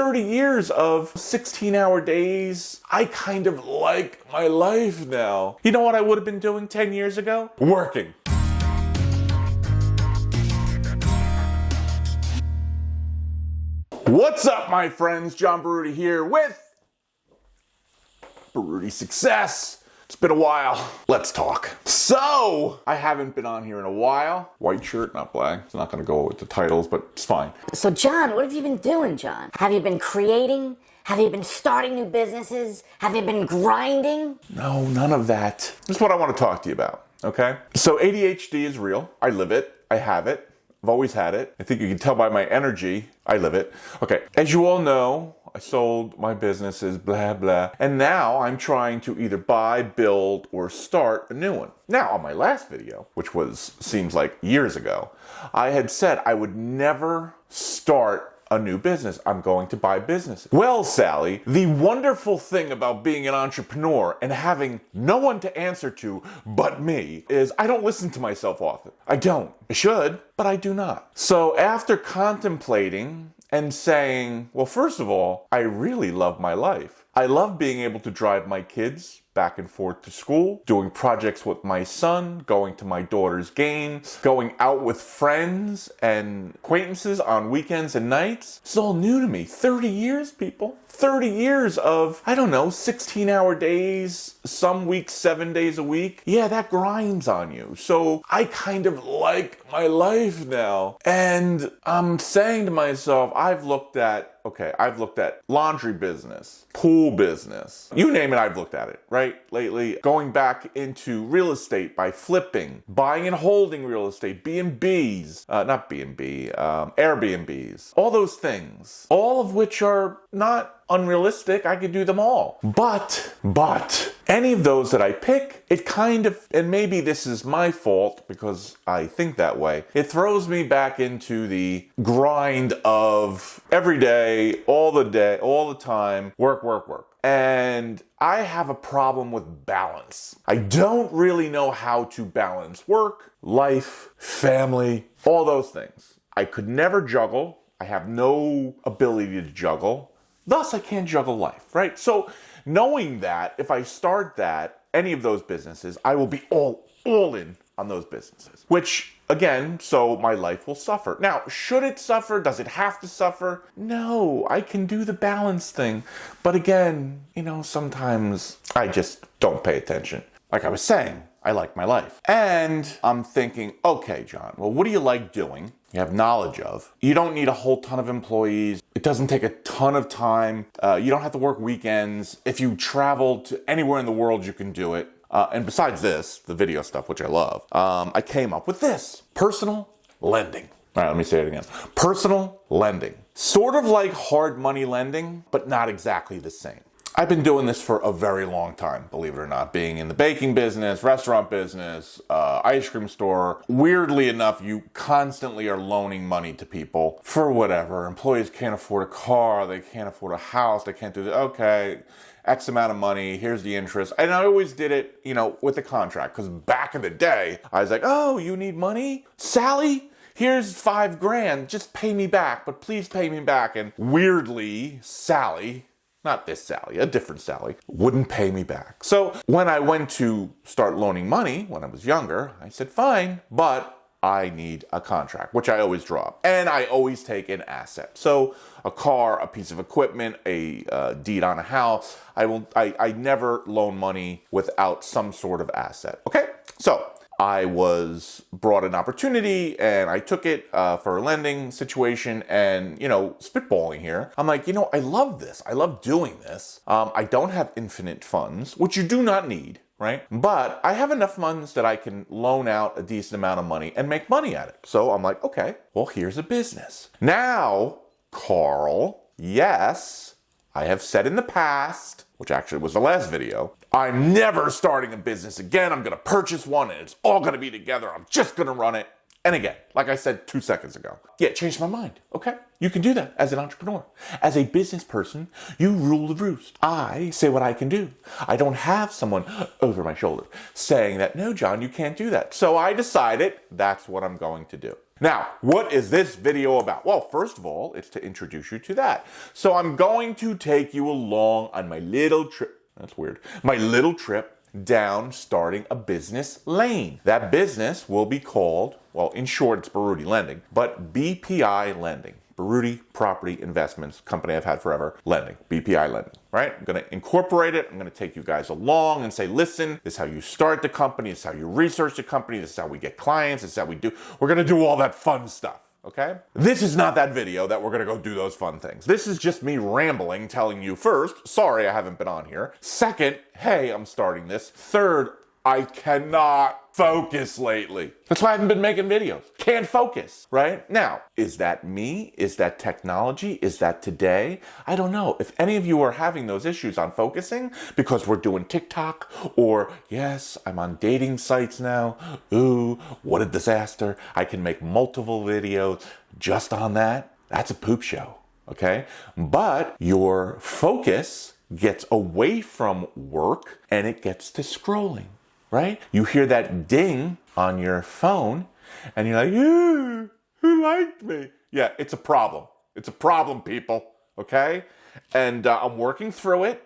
30 years of 16-hour days. I kind of like my life now. You know what I would have been doing 10 years ago? Working. What's up, my friends? John Baruti here with Baruti Success. It's been a while. Let's talk. So, I haven't been on here in a while. White shirt, not black. It's not going to go with the titles, but it's fine. So, John, what have you been doing, John? Have you been creating? Have you been starting new businesses? Have you been grinding? No, none of that. This is what I want to talk to you about, okay? So, ADHD is real. I live it. I have it. I've always had it. I think you can tell by my energy, I live it. Okay, as you all know, I sold my businesses, blah, blah. And now I'm trying to either buy, build, or start a new one. Now, on my last video, which seems like years ago, I had said I would never start a new business. I'm going to buy businesses. Well, Sally, the wonderful thing about being an entrepreneur and having no one to answer to but me is I don't listen to myself often. I don't. I should, but I do not. So after contemplating and saying, well, first of all, I really love my life. I love being able to drive my kids back and forth to school, doing projects with my son, going to my daughter's games, going out with friends and acquaintances on weekends and nights. It's all new to me. 30 years, people. 30 years of, 16-hour days, some weeks 7 days a week. Yeah, that grinds on you. So I kind of like my life now. And I'm saying to myself, I've looked at laundry business, pool business, you name it, I've looked at it, right? Lately, going back into real estate by flipping, buying and holding real estate, B&Bs, not B&B, Airbnbs, all those things, all of which are not unrealistic. I could do them all. But any of those that I pick, it kind of, and maybe this is my fault because I think that way, it throws me back into the grind of every day, all the time, work. And I have a problem with balance. I don't really know how to balance work, life, family, all those things. I could never juggle. I have no ability to juggle. Thus, I can't juggle life, right? So knowing that if I start any of those businesses, I will be all in on those businesses, which again, so my life will suffer. Now, should it suffer? Does it have to suffer? No, I can do the balance thing. But again, sometimes I just don't pay attention. Like I was saying, I like my life. And I'm thinking, okay, John, well, what do you like doing? You have knowledge of. You don't need a whole ton of employees. It doesn't take a ton of time. You don't have to work weekends. If you travel to anywhere in the world, you can do it. And besides this, the video stuff, which I love, I came up with this. Personal lending. All right, let me say it again. Personal lending. Sort of like hard money lending, but not exactly the same. I've been doing this for a very long time, believe it or not, being in the baking business, restaurant business, ice cream store. Weirdly enough, you constantly are loaning money to people for whatever. Employees can't afford a car, they can't afford a house, they can't do that. Okay, X amount of money, here's the interest. And I always did it, with a contract, because back in the day, I was like, oh, you need money? Sally? Here's $5,000, just pay me back, but please pay me back. And weirdly, Sally, not this Sally, a different Sally, wouldn't pay me back. So when I went to start loaning money when I was younger, I said, fine, but I need a contract, which I always drop. And I always take an asset. So a car, a piece of equipment, a deed on a house. I never loan money without some sort of asset. Okay? So I was brought an opportunity and I took it for a lending situation and, spitballing here. I'm like, I love this. I love doing this. I don't have infinite funds, which you do not need, right? But I have enough funds that I can loan out a decent amount of money and make money at it. So I'm like, okay, well, here's a business. Now, Carl, yes, I have said in the past, which actually was the last video, I'm never starting a business again. I'm going to purchase one and it's all going to be together. I'm just going to run it. And again, like I said 2 seconds ago, yeah, changed my mind. Okay, you can do that as an entrepreneur. As a business person, you rule the roost. I say what I can do. I don't have someone over my shoulder saying that, no, John, you can't do that. So I decided that's what I'm going to do. Now, what is this video about? Well, first of all, it's to introduce you to that. So I'm going to take you along on my little trip. That's weird. My little trip down starting a business lane. That business will be called, well, in short, it's Baruti Lending, but BPI Lending. Baruti Property Investments, company I've had forever, lending, BPI Lending, right? I'm going to incorporate it. I'm going to take you guys along and say, listen, this is how you start the company. This is how you research the company. This is how we get clients. This is how we do. We're going to do all that fun stuff. Okay? This is not that video that we're going to go do those fun things. This is just me rambling, telling you first, sorry, I haven't been on here. Second, hey, I'm starting this. Third, I cannot focus lately. That's why I haven't been making videos. Can't focus, right? Now, is that me? Is that technology? Is that today? I don't know. If any of you are having those issues on focusing because we're doing TikTok or, yes, I'm on dating sites now. Ooh, what a disaster. I can make multiple videos just on that. That's a poop show, okay? But your focus gets away from work and it gets to scrolling. Right? You hear that ding on your phone and you're like, who liked me? Yeah, it's a problem. It's a problem, people. Okay? And I'm working through it.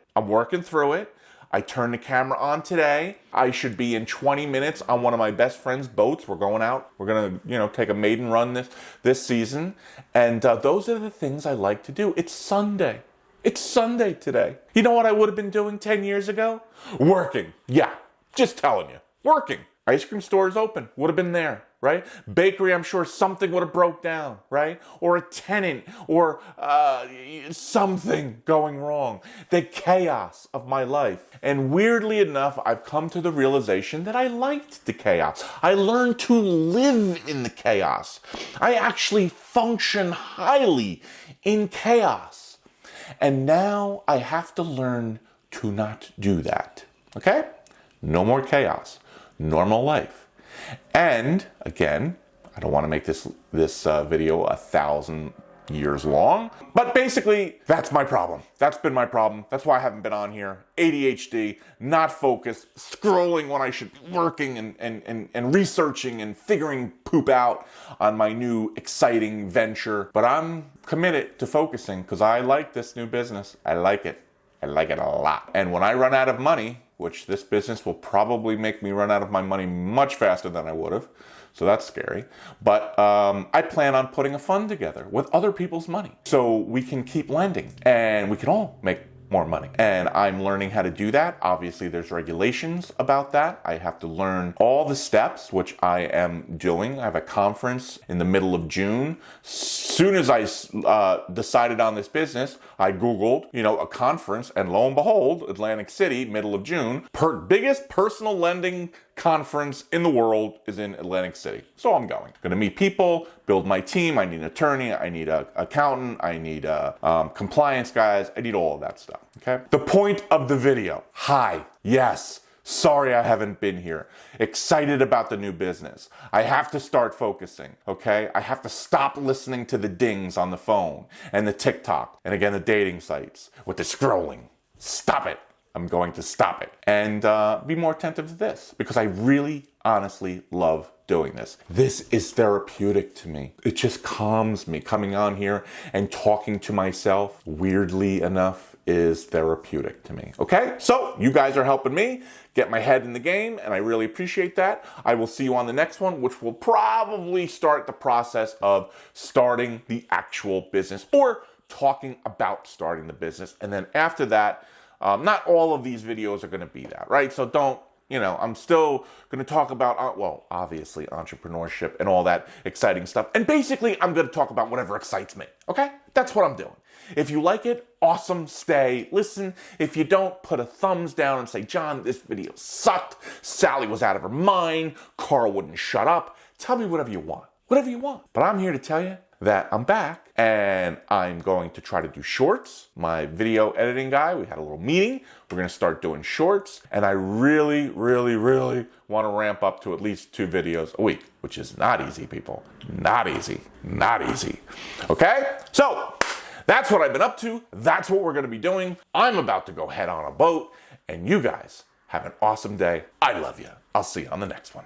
I turned the camera on today. I should be in 20 minutes on one of my best friend's boats. We're going out. We're going to, take a maiden run this season. And those are the things I like to do. It's Sunday. It's Sunday today. You know what I would have been doing 10 years ago? Working. Yeah. Just telling you, working. Ice cream store is open, would have been there, right? Bakery, I'm sure something would have broke down, right? Or a tenant, or something going wrong. The chaos of my life. And weirdly enough, I've come to the realization that I liked the chaos. I learned to live in the chaos. I actually function highly in chaos. And now I have to learn to not do that, okay? No more chaos. Normal life. And again, I don't want to make this video 1,000 years long, but basically that's my problem. That's been my problem. That's why I haven't been on here. ADHD, not focused, scrolling when I should be working and researching and figuring poop out on my new exciting venture. But I'm committed to focusing because I like this new business. I like it. I like it a lot. And when I run out of money, which this business will probably make me run out of my money much faster than I would have. So that's scary. But I plan on putting a fund together with other people's money so we can keep lending and we can all make more money. And I'm learning how to do that. Obviously, there's regulations about that. I have to learn all the steps, which I am doing. I have a conference in the middle of June. Soon as I decided on this business, I Googled, a conference, and lo and behold, Atlantic City, middle of June, biggest personal lending conference in the world is in Atlantic City. So I'm going. Going to meet people, build my team. I need an attorney. I need an accountant. I need compliance guys. I need all of that stuff. Okay. The point of the video. Hi. Yes. Sorry I haven't been here. Excited about the new business. I have to start focusing, okay? I have to stop listening to the dings on the phone and the TikTok and again the dating sites with the scrolling. Stop it. I'm going to stop it and be more attentive to this because I really, honestly love doing this. This is therapeutic to me. It just calms me. Coming on here and talking to myself, weirdly enough, is therapeutic to me. Okay? So you guys are helping me get my head in the game, and I really appreciate that. I will see you on the next one, which will probably start the process of starting the actual business or talking about starting the business. And then after that, not all of these videos are going to be that, right? So don't, I'm still going to talk about, obviously entrepreneurship and all that exciting stuff. And basically, I'm going to talk about whatever excites me, okay? That's what I'm doing. If you like it, awesome, stay, listen. If you don't, put a thumbs down and say, John, this video sucked. Sally was out of her mind. Carl wouldn't shut up. Tell me whatever you want. Whatever you want. But I'm here to tell you that I'm back and I'm going to try to do shorts. My video editing guy, we had a little meeting. We're going to start doing shorts. And I really, really, really want to ramp up to at least 2 videos a week, which is not easy, people. Not easy. Not easy. Okay? So that's what I've been up to. That's what we're going to be doing. I'm about to go head on a boat. And you guys have an awesome day. I love you. I'll see you on the next one.